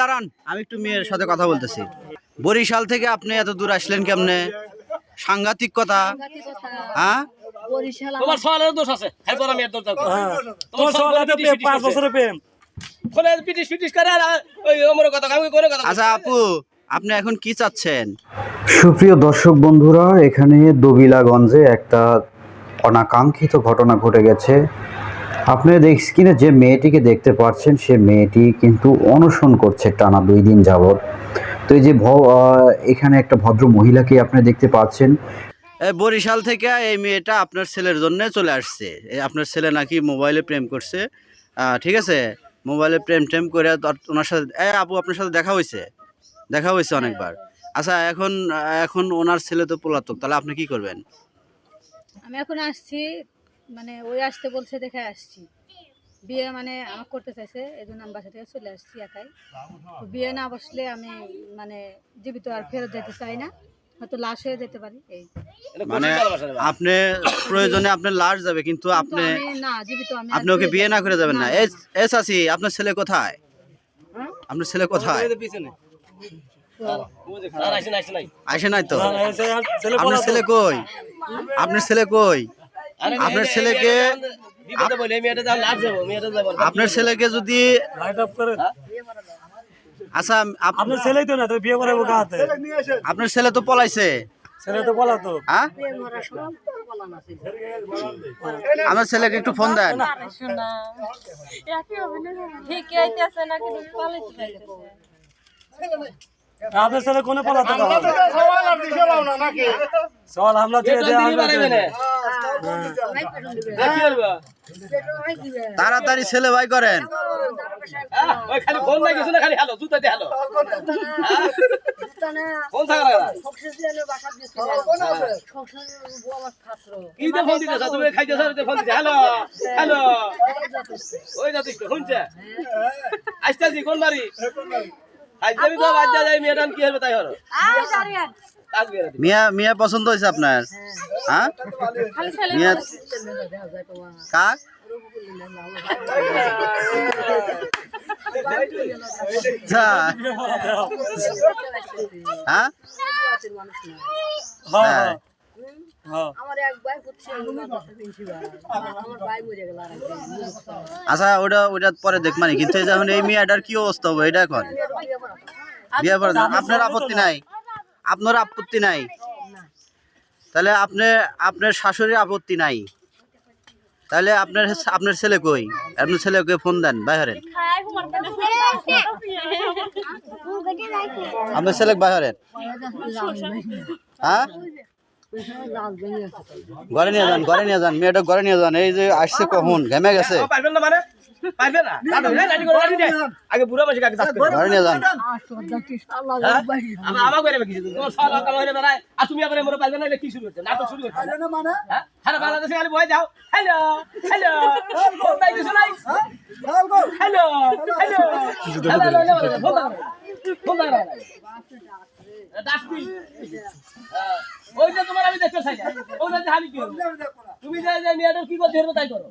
দাঁড়ান, আমি একটু মেয়ের সাথে কথা বলতেছি। বরিশাল থেকে আপনি এত দূর আসলেন কেমনে? সাংঘাতিক কথা। হ্যাঁ, তোমার সওয়ালের দোষ আছে। খাইবো না মেয়ের দোষ দাও। তোমার সওয়ালে প্রেম 5 বছরের প্রেম। কোনে পিটিশ পিটিশ করে আর ওই ওমর কথা আমি কোন কথা। আচ্ছা আপু, আপনি এখন কি চাচ্ছেন? সুপ্রিয় দর্শক বন্ধুরা, এখানে দবিলাগঞ্জে একটা অনাকাঙ্ক্ষিত ঘটনা ঘটে গেছে। আপনি স্ক্রিনে যে মেয়েটিকে দেখতে পাচ্ছেন, সে মেয়েটি কিন্তু অনশন করছে টানা 2 দিন যাবত। তো এই যে এখানে একটা ভদ্র মহিলাকে আপনি দেখতে পাচ্ছেন। বরিশাল থেকে এই মেয়েটা আপনার ছেলের জন্য চলে আসছে। আপনার ছেলে নাকি মোবাইলে প্রেম করছে, ঠিক আছে? মোবাইলে প্রেম করে ওনার সাথে আপু আপনার সাথে দেখা হয়েছে অনেকবার। আচ্ছা, এখন ওনার ছেলে তো পলাতক, তাহলে আপনি কি করবেন? আমি এখন আসছি, মানে ওই আসতে বলছে দেখে আসছি। বিয়ে মানে আমার করতে চাইছে, এই জন্য আমি বাসা থেকে চলে আসছি একাই। বিয়ে না বসলে আমি মানে জীবিত আর ফেরত যেতে চাই না, হয়তো লাশ হয়ে যেতে পারি। এই মানে আপনি প্রয়োজনে আপনার লাশ যাবে, কিন্তু আপনি না জীবিত, আপনি ওকে বিয়ে না করে যাবেন না। এই চাচি, আপনার ছেলে কোথায়? আপনার ছেলে কোথায়? আসে নাই তো? আপনার ছেলে কই? আপনার ছেলে কই? আপনার ছেলেকে আপনার ছেলেকে যদি আচ্ছা, আপনার ছেলেই তো না, তো বিয়ে করাবো কাহাতে? আপনার ছেলে তো পলাইছে। ছেলে তো পলাতো। হ্যাঁ, আমার ছেলেকে একটু ফোন দেন। আপনার ছেলে কোনে পলাতো? সওয়াল আমরা দিয়ে তাড়াতাড়ি ছেলে ভাই করেন। ওই খালি ফোন নাই কিছু না, খালি হ্যালো জুতা দে হ্যালো। ফোন থাকা লাগা। কি দে ফোন দিতেছ তুমি? খাইতেছ তে ফোন দিতে হ্যালো হ্যালো। ওই যাতিস তো শুনছে? আইতাছি কোন বাড়ি? আজ যাবি তো বাদ যাই মেয়েটান কি হবে তাই হলো। মিয়া পছন্দ হয়েছে আপনার? হ্যাঁ, মিয়া কাক হ্যাঁ। আচ্ছা, ওটা পরে দেখমানি, কিন্তু যখন এই মেয়েটার কি অবস্থা হবে এটা এখন বিয়ে করে আপনার আপত্তি নাই? আপনার আপত্তি নাই? তাহলে আপনার শাশুড়ির আপত্তি নাই? তাহলে আপনার ছেলে কই? আপনার ছেলেকে ফোন দেন, বাইরে আপনার ছেলে বাইরে। হ্যাঁ, ঘরে নিয়ে যান মেয়েটা, ঘরে নিয়ে যান। এই যে আসছে কখন, ঘেমে গেছে। আগে বুড়া মাসে কাকে ঘরে নিয়ে যান। আমার করে কিছু তোমার সাল কাল হয়ে বেড়ায় আর তুমি আবার মোর পাইবে না, কি শুরু হচ্ছে? নাটক শুরু হচ্ছে না মানে? হ্যাঁ, সারা বাংলাদেশে খালি বই যাও হ্যালো হ্যালো তাই কিছু নাই। হ্যালো হ্যালো ডাস্টবিন ওই যে তোমার আমি দেখতে চাই না, ওই যে আমি কি করব? তুমি যে মেয়েটার কি করতে হবে তাই করো,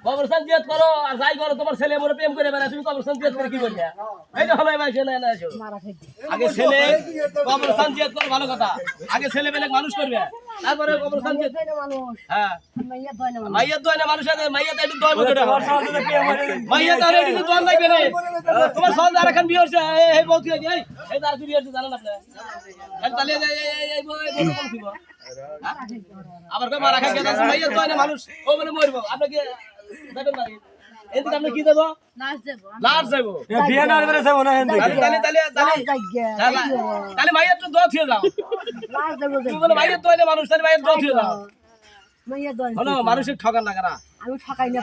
কবরস্থান জিয়াত করো আর যাই করো। তোমার ছেলে মোরে প্রেম করে বেড়ায়, তুমি কবরস্থান জিয়াত করে কি করবে? এই যে হলাই মাইছে না এসো। আগে ছেলে কবরস্থান জিয়াত করো, ভালো কথা। আগে ছেলে বেলে মানুষ করবে, তারপরে কবরস্থান জিয়াত। হ্যাঁ, মাইয়াত দয় না মানুষ আছে, মাইয়াত একটু দয় বলে দাও। মাইয়াত আর একটু দয় লাগবে না। তোমার সল আর এখন বিয়ে হচ্ছে, এই বহুত কি এই তার বিয়ে হচ্ছে জানেন আপনি? তাহলে এই বই কোন দিব? আবার কই মারা খাই গেছে, মাইয়াত দয় না মানুষ, ও বলে মরবো। আপনি কি দেবেন না? এদিকে আপনি কি দেব? লাশ দেব। বিয়ে না করে যাবো না এদিকে। তাহলে মাইয়াত তো দোয়া থিয়ে যাও। তুমি বলে মাইয়াত দয় না মানুষ, তাহলে মাইয়াত দোয়া থিয়ে যাও। মানুষের ঠকান লাগা না। আমি ঠকাই না।